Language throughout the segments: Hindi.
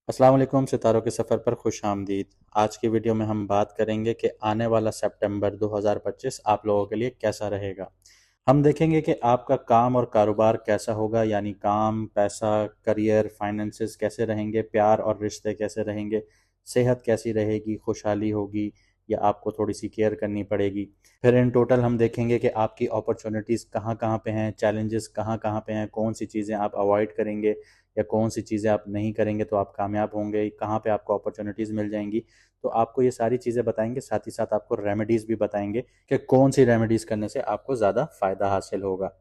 अस्सलाम वालेकुम। सितारों के सफ़र पर खुश आमदीद। आज की वीडियो में हम बात करेंगे कि आने वाला सितंबर 2025 आप लोगों के लिए कैसा रहेगा। हम देखेंगे कि आपका काम और कारोबार कैसा होगा, यानी काम, पैसा, करियर, फाइनेंसेस कैसे रहेंगे, प्यार और रिश्ते कैसे रहेंगे, सेहत कैसी रहेगी, खुशहाली होगी या आपको थोड़ी सी केयर करनी पड़ेगी। फिर इन टोटल हम देखेंगे कि आपकी अपॉर्चुनिटीज़ कहाँ कहाँ पे हैं, चैलेंजेस कहाँ कहाँ पे हैं, कौन सी चीज़ें आप अवॉइड करेंगे या कौन सी चीज़ें आप नहीं करेंगे तो आप कामयाब होंगे, कहाँ पे आपको अपॉर्चुनिटीज़ मिल जाएंगी। तो आपको ये सारी चीज़ें बताएंगे, साथ ही साथ आपको रेमेडीज़ भी बताएंगे कि कौन सी रेमेडीज़ करने से आपको ज़्यादा फ़ायदा हासिल होगा।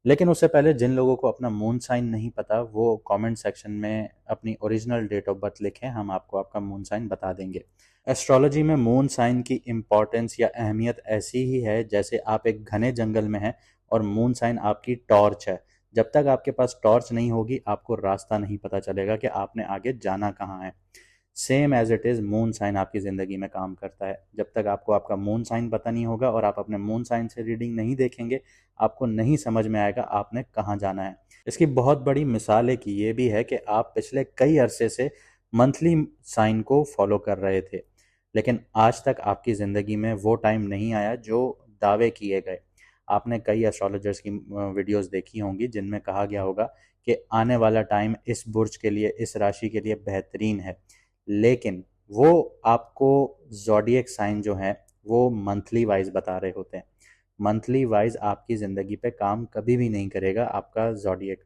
लेकिन उससे पहले जिन लोगों को अपना मून साइन नहीं पता वो कमेंट सेक्शन में अपनी ओरिजिनल डेट ऑफ बर्थ लिखें, हम आपको आपका मून साइन बता देंगे। एस्ट्रोलॉजी में मून साइन की इम्पॉर्टेंस या अहमियत ऐसी ही है जैसे आप एक घने जंगल में हैं और मून साइन आपकी टॉर्च है। जब तक आपके पास टॉर्च नहीं होगी आपको रास्ता नहीं पता चलेगा कि आपने आगे जाना कहाँ है। Same as it is moon sign आपकी ज़िंदगी में काम करता है। जब तक आपको आपका मून साइन पता नहीं होगा और आप अपने मून साइन से रीडिंग नहीं देखेंगे, आपको नहीं समझ में आएगा आपने कहाँ जाना है। इसकी बहुत बड़ी मिसाल एक ये भी है कि आप पिछले कई अरसे से मंथली साइन को फॉलो कर रहे थे, लेकिन आज तक आपकी ज़िंदगी में वो टाइम नहीं आया जो दावे किए गए। आपने कई एस्ट्रोलॉजर्स की वीडियोस देखी होंगी जिनमें कहा गया होगा कि आने वाला टाइम इस बुर्ज के लिए, इस राशि के लिए बेहतरीन है, लेकिन वो आपको ज़ोडिएक साइन जो है वो मंथली वाइज बता रहे होते हैं। मंथली वाइज आपकी ज़िंदगी पे काम कभी भी नहीं करेगा आपका ज़ोडिएक,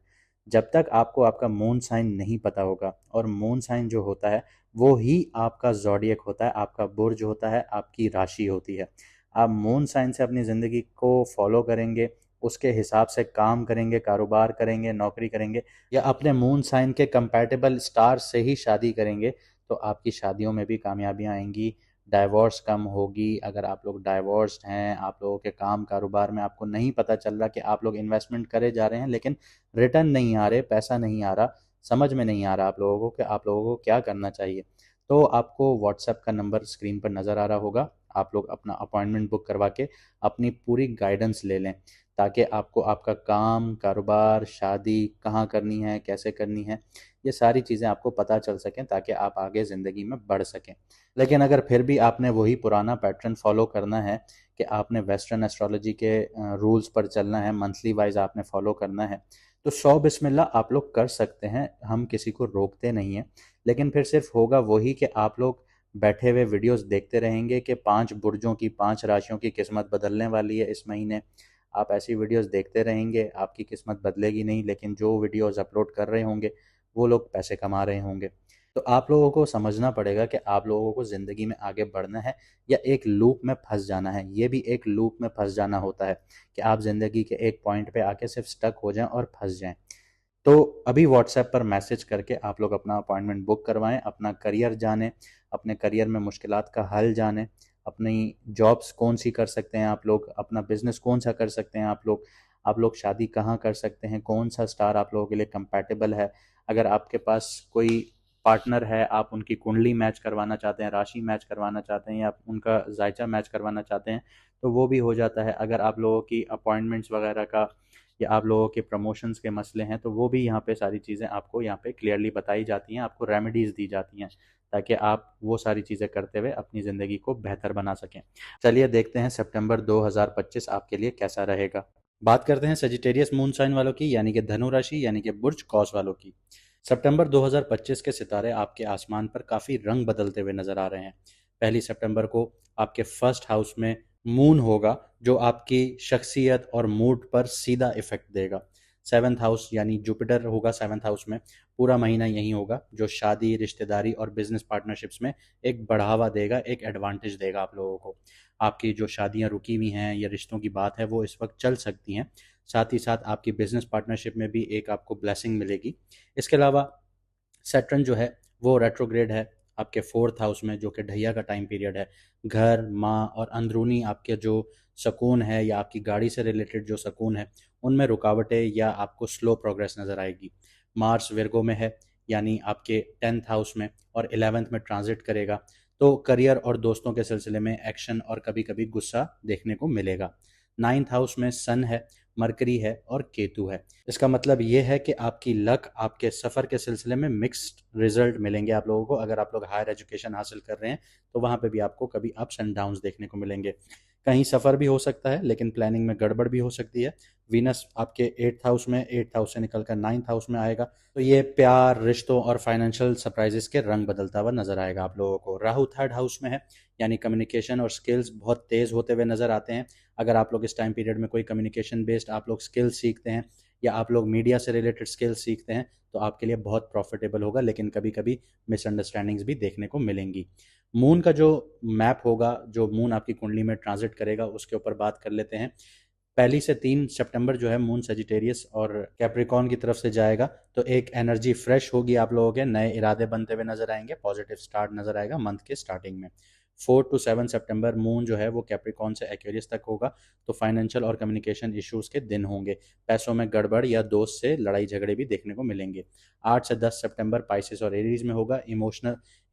जब तक आपको आपका मून साइन नहीं पता होगा। और मून साइन जो होता है वो ही आपका ज़ोडिएक होता है, आपका बुर्ज होता है, आपकी राशि होती है। आप मून साइन से अपनी ज़िंदगी को फॉलो करेंगे, उसके हिसाब से काम करेंगे, कारोबार करेंगे, नौकरी करेंगे, या अपने मून साइन के कंपैटिबल स्टार से ही शादी करेंगे, तो आपकी शादियों में भी कामयाबियाँ आएंगी, डाइवोर्स कम होगी। अगर आप लोग डाइवोर्स्ड हैं, आप लोगों के काम कारोबार में आपको नहीं पता चल रहा कि आप लोग इन्वेस्टमेंट करे जा रहे हैं लेकिन रिटर्न नहीं आ रहे, पैसा नहीं आ रहा, समझ में नहीं आ रहा आप लोगों को कि आप लोगों को क्या करना चाहिए, तो आपको व्हाट्सएप का नंबर स्क्रीन पर नज़र आ रहा होगा। आप लोग अपना अपॉइंटमेंट बुक करवा के अपनी पूरी गाइडेंस ले लें, ताकि आपको आपका काम, कारोबार, शादी कहाँ करनी है, कैसे करनी है, ये सारी चीज़ें आपको पता चल सकें ताकि आप आगे ज़िंदगी में बढ़ सकें। लेकिन अगर फिर भी आपने वही पुराना पैटर्न फॉलो करना है कि आपने वेस्टर्न एस्ट्रोलॉजी के रूल्स पर चलना है, मंथली वाइज आपने फॉलो करना है, तो सौ बिस्मिल्लाह आप लोग कर सकते हैं, हम किसी को रोकते नहीं हैं। लेकिन फिर सिर्फ होगा वही कि आप लोग बैठे हुए वीडियोस देखते रहेंगे कि 5 बुर्जों की, 5 राशियों की किस्मत बदलने वाली है इस महीने। आप ऐसी वीडियोस देखते रहेंगे, आपकी किस्मत बदलेगी नहीं, लेकिन जो वीडियोस अपलोड कर रहे होंगे वो लोग पैसे कमा रहे होंगे। तो आप लोगों को समझना पड़ेगा कि आप लोगों को ज़िंदगी में आगे बढ़ना है या एक लूप में फंस जाना है। ये भी एक लूप में फंस जाना होता है कि आप ज़िंदगी के एक पॉइंट पे आके सिर्फ स्टक हो जाएं और फंस जाएं। तो अभी व्हाट्सएप पर मैसेज करके आप लोग अपना अपॉइंटमेंट बुक करवाएं, अपना करियर जानें, अपने करियर में मुश्किलात का हल जानें, अपनी जॉब्स कौन सी कर सकते हैं आप लोग, अपना बिजनेस कौन सा कर सकते हैं आप लोग शादी कहाँ कर सकते हैं, कौन सा स्टार आप लोगों के लिए कंपैटिबल है। अगर आपके पास कोई पार्टनर है, आप उनकी कुंडली मैच करवाना चाहते हैं, राशि मैच करवाना चाहते हैं, या उनका जायचा मैच करवाना चाहते हैं, तो वो भी हो जाता है। अगर आप लोगों की अपॉइंटमेंट्स वगैरह का या आप लोगों के प्रमोशंस के मसले हैं तो वो भी यहाँ पे सारी चीज़ें आपको यहाँ पे क्लियरली बताई जाती हैं, आपको रेमेडीज़ दी जाती हैं ताकि आप वो सारी चीज़ें करते हुए अपनी ज़िंदगी को बेहतर बना सकें। चलिए देखते हैं सितंबर 2025 आपके लिए कैसा रहेगा। बात करते हैं सजिटेरियस मून साइन वालों की, यानी कि धनु राशि, यानी कि बुर्ज कौस वालों की। सितंबर 2025 के सितारे आपके आसमान पर काफ़ी रंग बदलते हुए नजर आ रहे हैं। पहली सितंबर को आपके फर्स्ट हाउस में मून होगा जो आपकी शख्सियत और मूड पर सीधा इफेक्ट देगा। सेवन्थ हाउस यानी जुपिटर होगा सेवन्थ हाउस में, पूरा महीना यही होगा, जो शादी, रिश्तेदारी और बिजनेस पार्टनरशिप्स में एक बढ़ावा देगा, एक एडवांटेज देगा आप लोगों को। आपकी जो शादियां रुकी हुई हैं या रिश्तों की बात है वो इस वक्त चल सकती हैं। साथ ही साथ आपकी बिजनेस पार्टनरशिप में भी एक आपको ब्लेसिंग मिलेगी। इसके अलावा सैटर्न जो है वो रेट्रोग्रेड है आपके फोर्थ हाउस में, जो कि ढैया का टाइम पीरियड है। घर, माँ और अंदरूनी आपके जो सुकून है या आपकी गाड़ी से रिलेटेड जो सुकून है उनमें रुकावटें या आपको स्लो प्रोग्रेस नज़र आएगी। मार्स विर्गो में है, यानी आपके 10th हाउस में, और 11th में ट्रांजिट करेगा, तो करियर और दोस्तों के सिलसिले में एक्शन और कभी कभी गुस्सा देखने को मिलेगा। 9th हाउस में सन है, मरकरी है और केतु है। इसका मतलब ये है कि आपकी लक आपके सफ़र के सिलसिले में मिक्स्ड रिजल्ट मिलेंगे आप लोगों को। अगर आप लोग हायर एजुकेशन हासिल कर रहे हैं तो वहाँ पे भी आपको कभी अप्स एंड डाउन्स देखने को मिलेंगे। कहीं सफ़र भी हो सकता है लेकिन प्लानिंग में गड़बड़ भी हो सकती है। वीनस आपके 8th हाउस में, 8th हाउस से निकलकर 9th हाउस में आएगा, तो ये प्यार, रिश्तों और फाइनेंशियल सरप्राइजेस के रंग बदलता हुआ नजर आएगा आप लोगों को। राहु 3rd हाउस में है, यानी कम्युनिकेशन और स्किल्स बहुत तेज होते हुए नजर आते हैं। अगर आप लोग इस टाइम पीरियड में कोई कम्युनिकेशन बेस्ड आप लोग स्किल्स सीखते हैं या आप लोग मीडिया से रिलेटेड स्किल्स सीखते हैं तो आपके लिए बहुत प्रॉफिटेबल होगा, लेकिन कभी कभी मिसअंडरस्टैंडिंग्स भी देखने को मिलेंगी। मून का जो मैप होगा, जो मून आपकी कुंडली में ट्रांजिट करेगा, उसके ऊपर बात कर लेते हैं। 1 से 3 सितंबर जो है मून सेजिटेरियस और कैप्रिकॉन की तरफ से जाएगा, तो एक एनर्जी फ्रेश होगी आप लोगों के, नए इरादे बनते हुए नजर आएंगे, पॉजिटिव स्टार्ट नजर आएगा मंथ के स्टार्टिंग में। 4 to 7 सितंबर मून जो है वो कैप्रिकॉन से एक्वेरियस तक होगा, तो फाइनेंशियल और कम्युनिकेशन इश्यूज के दिन होंगे। पैसों में गड़बड़ या दोस्त से लड़ाई झगड़े भी देखने को मिलेंगे। 8 से 10 सितंबर पाइसिस और एरीज में होगा।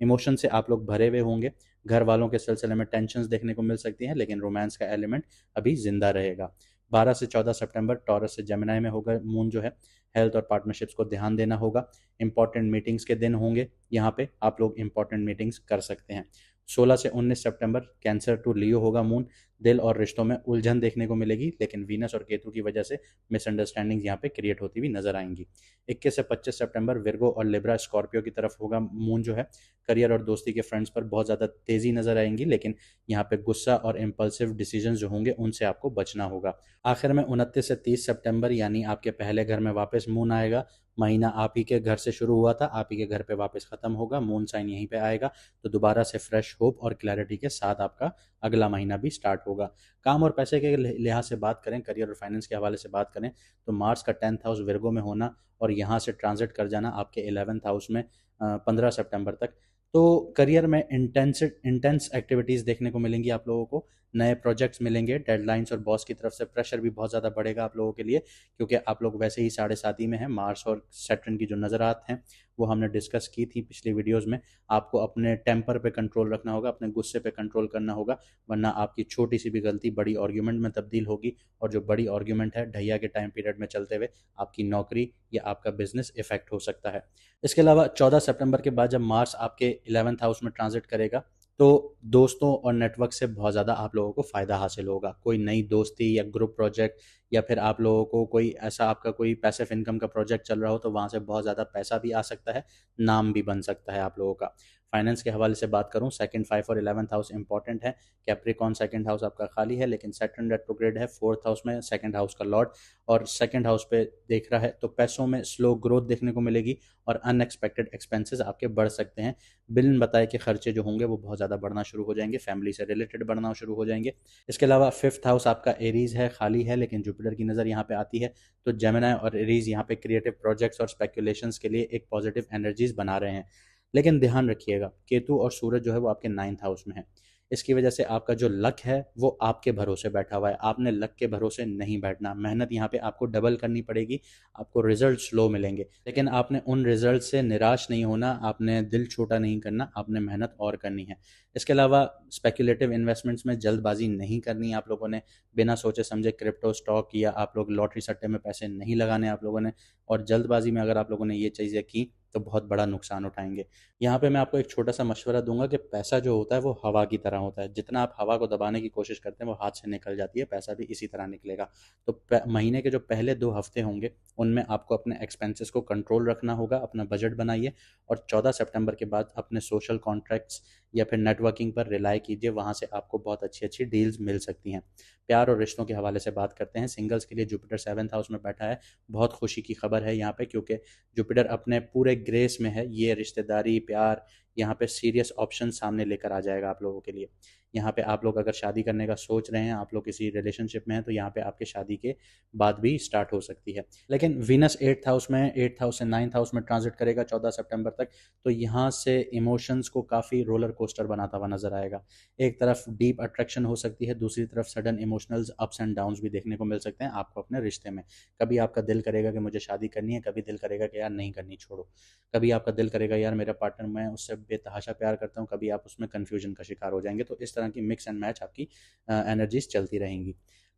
इमोशन से आप लोग भरे हुए होंगे। घर वालों के सिलसिले में टेंशन देखने को मिल सकती हैं, लेकिन रोमांस का एलिमेंट अभी जिंदा रहेगा। 12 से 14 सितंबर टॉरस से जेमिनाई में होगा मून जो है। हेल्थ और पार्टनरशिप्स को ध्यान देना होगा। इंपॉर्टेंट मीटिंग्स के दिन होंगे, यहाँ पे आप लोग इंपॉर्टेंट मीटिंग्स कर सकते हैं। 16 से 19 सितंबर कैंसर टू लियो होगा मून। दिल और रिश्तों में उलझन देखने को मिलेगी, लेकिन वीनस और केतु की वजह से मिसअंडरस्टैंडिंग यहाँ पे क्रिएट होती हुई नजर आएंगी। 21 से 25 सितंबर विर्गो और लिब्रा स्कॉर्पियो की तरफ होगा मून जो है। करियर और दोस्ती के फ्रंट्स पर बहुत ज़्यादा तेजी नजर आएंगी, लेकिन यहाँ पे गुस्सा और इम्पल्सिव डिसीजन जो होंगे उनसे आपको बचना होगा। आखिर में 29 से 30 सितंबर यानी आपके पहले घर में वापस मून आएगा। महीना आप ही के घर से शुरू हुआ था, आप ही के घर पे वापस खत्म होगा, मून साइन यहीं पे आएगा, तो दोबारा से फ्रेश होप और क्लैरिटी के साथ आपका अगला महीना भी स्टार्ट होगा। काम और पैसे के लिहाज से बात करें, करियर और फाइनेंस के हवाले से बात करें, तो मार्स का 10th हाउस विर्गो में होना और यहाँ से ट्रांजिट कर जाना आपके 11th हाउस में 15 सितंबर तक, तो करियर में इंटेंस एक्टिविटीज़ देखने को मिलेंगी आप लोगों को। नए प्रोजेक्ट्स मिलेंगे, डेडलाइंस और बॉस की तरफ से प्रेशर भी बहुत ज़्यादा बढ़ेगा आप लोगों के लिए, क्योंकि आप लोग वैसे ही 7.5 में हैं। मार्स और सैटर्न की जो नज़रात हैं वो हमने डिस्कस की थी पिछली वीडियोस में। आपको अपने टेम्पर पे कंट्रोल रखना होगा, अपने गुस्से पे कंट्रोल करना होगा, वरना आपकी छोटी सी भी गलती बड़ी आर्ग्यूमेंट में तब्दील होगी, और जो बड़ी आर्ग्यूमेंट है ढैया के टाइम पीरियड में चलते हुए आपकी नौकरी या आपका बिजनेस इफेक्ट हो सकता है। इसके अलावा 14 सितंबर के बाद जब मार्स आपके 11th हाउस में ट्रांजिट करेगा, तो दोस्तों और नेटवर्क से बहुत ज़्यादा आप लोगों को फ़ायदा हासिल होगा। कोई नई दोस्ती या ग्रुप प्रोजेक्ट, या फिर आप लोगों को कोई ऐसा आपका कोई पैसिव इनकम का प्रोजेक्ट चल रहा हो तो वहाँ से बहुत ज़्यादा पैसा भी आ सकता है, नाम भी बन सकता है आप लोगों का। फाइनेंस के हवाले से बात करूँ, सेकंड, 5 और 11th हाउस इंपॉर्टेंट है। कैप्रिकॉन सेकंड हाउस आपका खाली है, लेकिन सैटर्न रेट्रोग्रेड है 4th हाउस में, सेकंड हाउस का लॉर्ड, और सेकंड हाउस पे देख रहा है, तो पैसों में स्लो ग्रोथ देखने को मिलेगी और अनएक्सपेक्टेड एक्सपेंसेस आपके बढ़ सकते हैं। बिन बताए के खर्चे जो होंगे वो बहुत ज़्यादा बढ़ना शुरू हो जाएंगे, फैमिली से रिलेटेड बढ़ना शुरू हो जाएंगे। इसके अलावा 5th हाउस आपका एरीज है, खाली है, लेकिन जुपिटर की नज़र यहाँ पे आती है, तो जेमिनी और एरीज यहाँ पे क्रिएटिव प्रोजेक्ट्स और स्पेकुलेशंस के लिए एक पॉजिटिव एनर्जीज बना रहे हैं। लेकिन ध्यान रखिएगा, केतु और सूरज जो है वो आपके 9th हाउस में है। इसकी वजह से आपका जो लक है वो आपके भरोसे बैठा हुआ है, आपने लक के भरोसे नहीं बैठना। मेहनत यहाँ पे आपको डबल करनी पड़ेगी, आपको रिजल्ट स्लो मिलेंगे, लेकिन आपने उन रिजल्ट से निराश नहीं होना, आपने दिल छोटा नहीं करना, आपने मेहनत और करनी है। इसके अलावा स्पेकुलेटिव इन्वेस्टमेंट्स में जल्दबाजी नहीं करनी है आप लोगों ने, बिना सोचे समझे क्रिप्टो स्टॉक या आप लोग लॉटरी सट्टे में पैसे नहीं लगाने आप लोगों ने, और जल्दबाजी में अगर आप लोगों ने ये चीज़ें की तो बहुत बड़ा नुकसान उठाएंगे। यहाँ पे मैं आपको एक छोटा सा मशवरा दूंगा कि पैसा जो होता है वो हवा की तरह होता है, जितना आप हवा को दबाने की कोशिश करते हैं वो हाथ से निकल जाती है, पैसा भी इसी तरह निकलेगा। तो महीने के जो पहले 2 हफ्ते होंगे उनमें आपको अपने एक्सपेंसेस को कंट्रोल रखना होगा, अपना बजट बनाइए, और 14 सितंबर के बाद अपने सोशल कॉन्ट्रैक्ट्स या फिर नेटवर्किंग पर रिलाई कीजिए, वहाँ से आपको बहुत अच्छी अच्छी डील्स मिल सकती हैं। प्यार और रिश्तों के हवाले से बात करते हैं। सिंगल्स के लिए जुपिटर 7th हाउस में बैठा है, बहुत खुशी की खबर है यहाँ पे, क्योंकि जुपिटर अपने पूरे ग्रेस में है। ये रिश्तेदारी, प्यार, यहाँ पे सीरियस ऑप्शन सामने लेकर आ जाएगा आप लोगों के लिए। यहाँ पे आप लोग अगर शादी करने का सोच रहे हैं, आप लोग किसी रिलेशनशिप में हैं, तो यहाँ पे आपके शादी के बाद भी स्टार्ट हो सकती है। लेकिन वीनस 8th हाउस में, 8th हाउस से 9th हाउस में ट्रांजिट करेगा 14 सितंबर तक, तो यहाँ से इमोशंस को काफ़ी रोलर कोस्टर बनाता हुआ नजर आएगा। एक तरफ डीप अट्रैक्शन हो सकती है, दूसरी तरफ sudden emotional ups and downs भी देखने को मिल सकते हैं आपको अपने रिश्ते में। कभी आपका दिल करेगा कि मुझे शादी करनी है, कभी दिल करेगा कि यार नहीं करनी, छोड़ो। कभी आपका दिल करेगा यार मेरा पार्टनर, मैं उससे बेतहाशा प्यार करता हूँ, कभी आप उसमें कन्फ्यूजन का शिकार हो जाएंगे। तो इस तरह की मिक्स एंड मैच आपकी एनर्जीज चलती रहेंगी।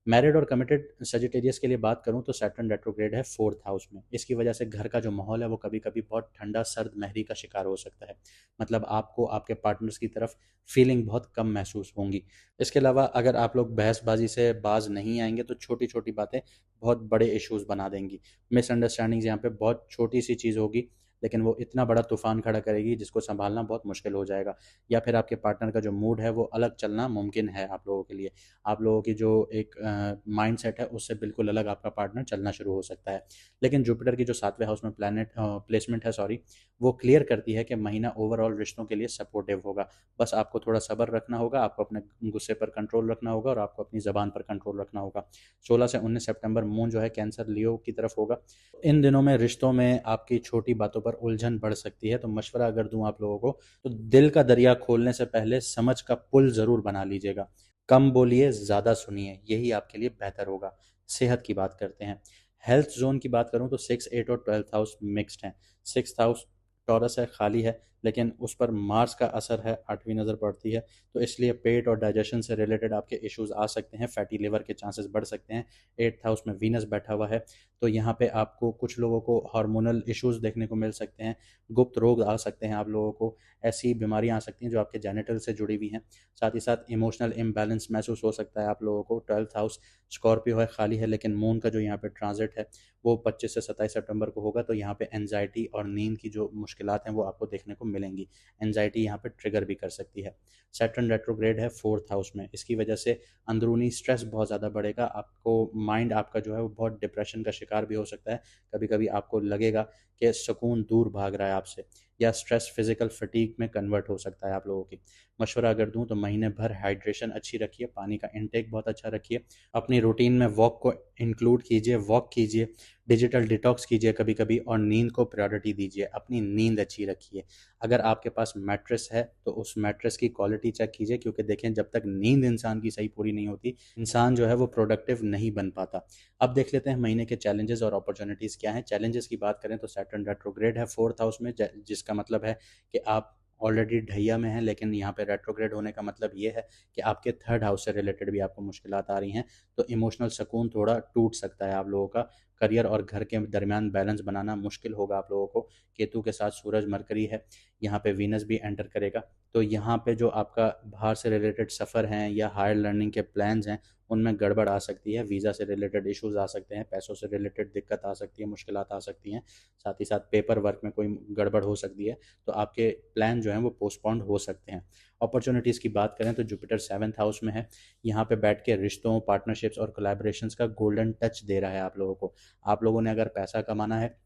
मैरिड और कमिटेड सजिटेरियस के लिए बात करूं तो सैटर्न रेट्रोग्रेड है 4th हाउस में। इसकी वजह से घर का जो माहौल है वो कभी कभी बहुत ठंडा सर्द महरी का शिकार हो सकता है। मतलब आपको आपके पार्टनर्स की तरफ फीलिंग बहुत कम महसूस होंगी। इसके अलावा अगर आप लोग बहसबाजी से बाज नहीं आएंगे तो छोटी छोटी बातें बहुत बड़े इश्यूज बना देंगी। मिसअंडरस्टैंडिंग्स यहाँ पे बहुत छोटी सी चीज़ होगी लेकिन वो इतना बड़ा तूफान खड़ा करेगी जिसको संभालना बहुत मुश्किल हो जाएगा। या फिर आपके पार्टनर का जो मूड है वो अलग चलना मुमकिन है आप लोगों के लिए। आप लोगों की जो एक माइंड सेट है उससे बिल्कुल अलग आपका पार्टनर चलना शुरू हो सकता है। लेकिन जुपिटर की जो 7वें हाउस में प्लैनेट प्लेसमेंट है, सॉरी, वो क्लियर करती है कि महीना ओवरऑल रिश्तों के लिए सपोर्टिव होगा। बस आपको थोड़ा सब्र रखना होगा, आपको अपने गुस्से पर कंट्रोल रखना होगा और आपको अपनी ज़बान पर कंट्रोल रखना होगा। 16 से 19 सितंबर मून जो है कैंसर लियो की तरफ होगा। इन दिनों में रिश्तों में आपकी छोटी बातों पर उलझन बढ़ सकती है। तो मशवरा अगर दूं आप लोगों को तो दिल का दरिया खोलने से पहले समझ का पुल जरूर बना लीजिएगा। कम बोलिए, ज़्यादा सुनिए, यही आपके लिए बेहतर होगा। सेहत की बात करते हैं। हेल्थ जोन की बात करूं तो 6, 8 और 12th हाउस मिक्स्ड हैं। 6th हाउस टॉरस है, खाली है, लेकिन उस पर मार्स का असर है, 8वीं नज़र पड़ती है। तो इसलिए पेट और डाइजेशन से रिलेटेड आपके इश्यूज आ सकते हैं, फैटी लिवर के चांसेस बढ़ सकते हैं। 8th हाउस में वीनस बैठा हुआ है, तो यहाँ पे आपको कुछ लोगों को हार्मोनल इश्यूज देखने को मिल सकते हैं। गुप्त रोग आ सकते हैं आप लोगों को, ऐसी बीमारियां आ सकती हैं जो आपके जेनिटल से जुड़ी हुई हैं। साथ ही साथ इमोशनल इम्बैलेंस महसूस हो सकता है आप लोगों को। 12th हाउस स्कॉर्पियो है, खाली है, लेकिन मून का जो यहाँ पे ट्रांजिट है वो 25 से 27 सितंबर को होगा। तो यहाँ पे एनजाइटी और नींद की जो मुश्किलात हैं वो आपको देखने को मिलेंगी। एनजाइटी यहाँ पे ट्रिगर भी कर सकती है। सैटर्न रेट्रोग्रेड है 4th हाउस में, इसकी वजह से अंदरूनी स्ट्रेस बहुत ज़्यादा बढ़ेगा। आपको माइंड आपका जो है वो बहुत डिप्रेशन का शिकार भी हो सकता है। कभी कभी आपको लगेगा कि सुकून दूर भाग रहा है आपसे, या स्ट्रेस फिजिकल फटीग में कन्वर्ट हो सकता है आप लोगों की। मशवरा अगर दूं तो महीने भर हाइड्रेशन अच्छी रखिए, पानी का इनटेक बहुत अच्छा रखिए, अपनी रूटीन में वॉक को इंक्लूड कीजिए, वॉक कीजिए, डिजिटल डिटॉक्स कीजिए कभी कभी, और नींद को प्रायोरिटी दीजिए, अपनी नींद अच्छी रखिए। अगर आपके पास मैट्रेस है तो उस मैट्रेस की क्वालिटी चेक कीजिए, क्योंकि देखें जब तक नींद इंसान की सही पूरी नहीं होती इंसान जो है वो प्रोडक्टिव नहीं बन पाता। अब देख लेते हैं महीने के चैलेंजेस और अपॉर्चुनिटीज़ क्या हैं। चैलेंजेस की बात करें तो सैटर्न रेट्रोग्रेड है 4th हाउस में, जिसका मतलब है कि आप ऑलरेडी ढैया में हैं, लेकिन यहाँ पे रेट्रोग्रेड होने का मतलब ये है कि आपके 3rd हाउस से रिलेटेड भी आपको मुश्किलात आ रही हैं। तो इमोशनल सुकून थोड़ा टूट सकता है आप लोगों का। करियर और घर के दरमियान बैलेंस बनाना मुश्किल होगा आप लोगों को। केतु के साथ सूरज मरकरी है, यहाँ पे वीनस भी एंटर करेगा। तो यहाँ पे जो आपका बाहर से रिलेटेड सफ़र हैं या हायर लर्निंग के प्लान्स हैं उनमें गड़बड़ आ सकती है। वीज़ा से रिलेटेड इश्यूज आ सकते हैं, पैसों से रिलेटेड दिक्कत आ सकती है, मुश्किलात आ सकती हैं। साथ ही साथ पेपर वर्क में कोई गड़बड़ हो सकती है, तो आपके प्लान जो हैं वो पोस्टपोन्ड हो सकते हैं। अपॉर्चुनिटीज़ की बात करें तो जुपिटर 7th हाउस में है, यहाँ पे बैठ के रिश्तों, पार्टनरशिप्स और कोलैबोरेशंस का गोल्डन टच दे रहा है आप लोगों को। आप लोगों ने अगर पैसा कमाना है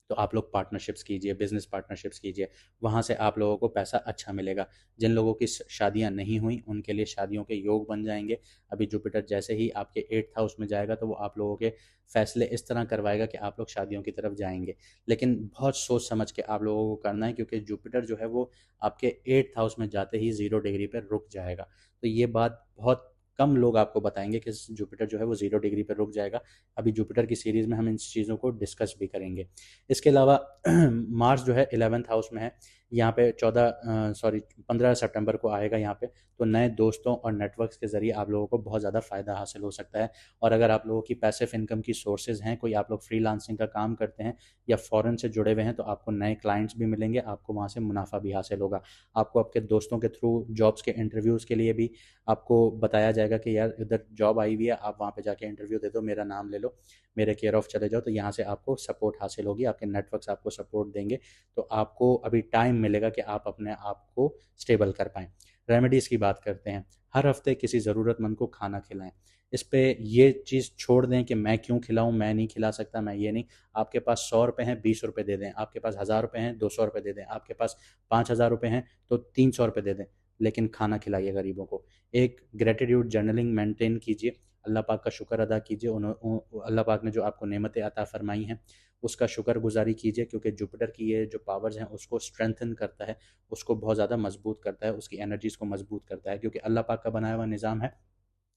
तो आप लोग पार्टनरशिप्स कीजिए, बिजनेस पार्टनरशिप्स कीजिए, वहाँ से आप लोगों को पैसा अच्छा मिलेगा। जिन लोगों की शादियाँ नहीं हुई उनके लिए शादियों के योग बन जाएंगे। अभी जुपिटर जैसे ही आपके 8th हाउस में जाएगा तो वो आप लोगों के फैसले इस तरह करवाएगा कि आप लोग शादियों की तरफ जाएंगे। लेकिन बहुत सोच समझ के आप लोगों को करना है, क्योंकि जुपिटर जो है वो आपके 8th हाउस में जाते ही 0 डिग्री पर रुक जाएगा। तो ये बात बहुत कम लोग आपको बताएंगे कि जुपिटर जो है वो 0 डिग्री पर रुक जाएगा। अभी जुपिटर की सीरीज़ में हम इन चीज़ों को डिस्कस भी करेंगे। इसके अलावा मार्स जो है 11th हाउस में है, यहाँ पे 15 सितंबर को आएगा यहाँ पे। तो नए दोस्तों और नेटवर्क्स के ज़रिए आप लोगों को बहुत ज़्यादा फ़ायदा हासिल हो सकता है। और अगर आप लोगों की पैसिव इनकम की सोर्सेज हैं, कोई आप लोग फ्रीलांसिंग का काम करते हैं या फॉरेन से जुड़े हुए हैं, तो आपको नए क्लाइंट्स भी मिलेंगे, आपको वहाँ से मुनाफा भी हासिल होगा। आपको आपके दोस्तों के थ्रू जॉब्स के इंटरव्यूज़ के लिए भी आपको बताया जाएगा कि यार इधर जॉब आई हुई है, आप वहाँ पे जाके इंटरव्यू दे दो, मेरा नाम ले लो, मेरे केयर ऑफ चले जाओ। तो यहाँ से आपको सपोर्ट हासिल होगी, आपके नेटवर्क्स आपको सपोर्ट देंगे। तो आपको अभी टाइम मिलेगा कि आप अपने आप को स्टेबल कर पाएँ। रेमेडीज़ की बात करते हैं। हर हफ्ते किसी ज़रूरतमंद को खाना खिलाएं। इस पे ये चीज़ छोड़ दें कि मैं क्यों खिलाऊं, मैं नहीं खिला सकता, मैं ये नहीं। आपके पास 100 रुपये हैं, 20 रुपये दे दें। आपके पास 1000 रुपये हैं, 200 रुपये दे दें। आपके पास 5000 रुपये हैं तो 300 रुपये दे दें, लेकिन खाना खिलाइए गरीबों को। एक ग्रेटिट्यूड जर्नलिंग मेंटेन कीजिए, अल्लाह पाक का शुक्र अदा कीजिए। अल्लाह पाक ने जो आपको नेमतें अता फरमाई हैं उसका शुक्रगुजारी कीजिए, क्योंकि जुपिटर की ये जो पावर्स हैं उसको स्ट्रेंथन करता है, उसको बहुत ज़्यादा मजबूत करता है, उसकी एनर्जीज़ को मजबूत करता है। क्योंकि अल्लाह पाक का बनाया हुआ निज़ाम है,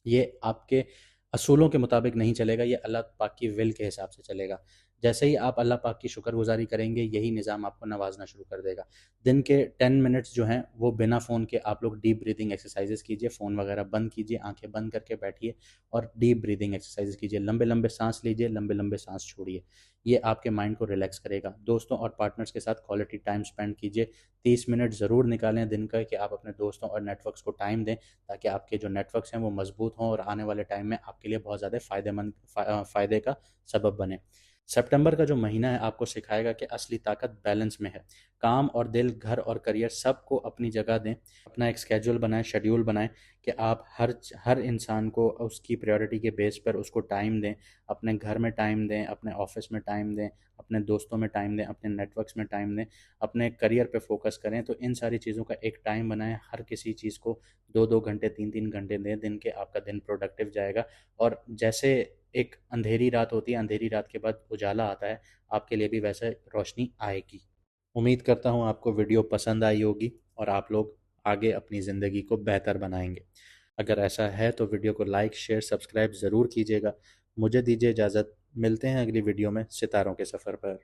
ये आपके असूलों के मुताबिक नहीं चलेगा, ये अल्लाह पाक की विल के हिसाब से चलेगा। जैसे ही आप अल्लाह पाक की शुक्रगुजारी करेंगे, यही निज़ाम आपको नवाजना शुरू कर देगा। दिन के 10 मिनट्स जो हैं वो बिना फ़ोन के आप लोग डीप ब्रीदिंग एक्सरसाइजेस कीजिए, फ़ोन वगैरह बंद कीजिए, आंखें बंद करके बैठिए और डीप ब्रीदिंग एक्सरसाइजेस कीजिए। लंबे लंबे सांस लीजिए, लंबे लंबे सांस छोड़िए। ये आपके माइंड को रिलैक्स करेगा। दोस्तों और पार्टनर्स के साथ क्वालिटी टाइम स्पेंड कीजिए। 30 मिनट ज़रूर निकालें दिन का कि आप अपने दोस्तों और नेटवर्क्स को टाइम दें, ताकि आपके जो नेटवर्क्स हैं वो मजबूत हों और आने वाले टाइम में आपके लिए बहुत ज़्यादा फ़ायदे का सबब बने। सितंबर का जो महीना है आपको सिखाएगा कि असली ताकत बैलेंस में है। काम और दिल, घर और करियर सबको अपनी जगह दें। अपना एक स्केड्यूल बनाएं, शेड्यूल बनाएं कि आप हर इंसान को उसकी प्रायोरिटी के बेस पर उसको टाइम दें। अपने घर में टाइम दें, अपने ऑफिस में टाइम दें, अपने दोस्तों में टाइम दें, अपने नेटवर्क्स में टाइम दें, अपने करियर पे फोकस करें। तो इन सारी चीज़ों का एक टाइम बनाएं। हर किसी चीज़ को 2-2 घंटे, 3-3 घंटे दें दिन के, आपका दिन प्रोडक्टिव जाएगा। और जैसे एक अंधेरी रात होती है, अंधेरी रात के बाद उजाला आता है, आपके लिए भी वैसे रोशनी आएगी। उम्मीद करता हूँ आपको वीडियो पसंद आई होगी और आप लोग आगे अपनी ज़िंदगी को बेहतर बनाएंगे। अगर ऐसा है तो वीडियो को लाइक, शेयर, सब्सक्राइब ज़रूर कीजिएगा। मुझे दीजिए इजाज़त। मिलते हैं अगली वीडियो में सितारों के सफ़र पर।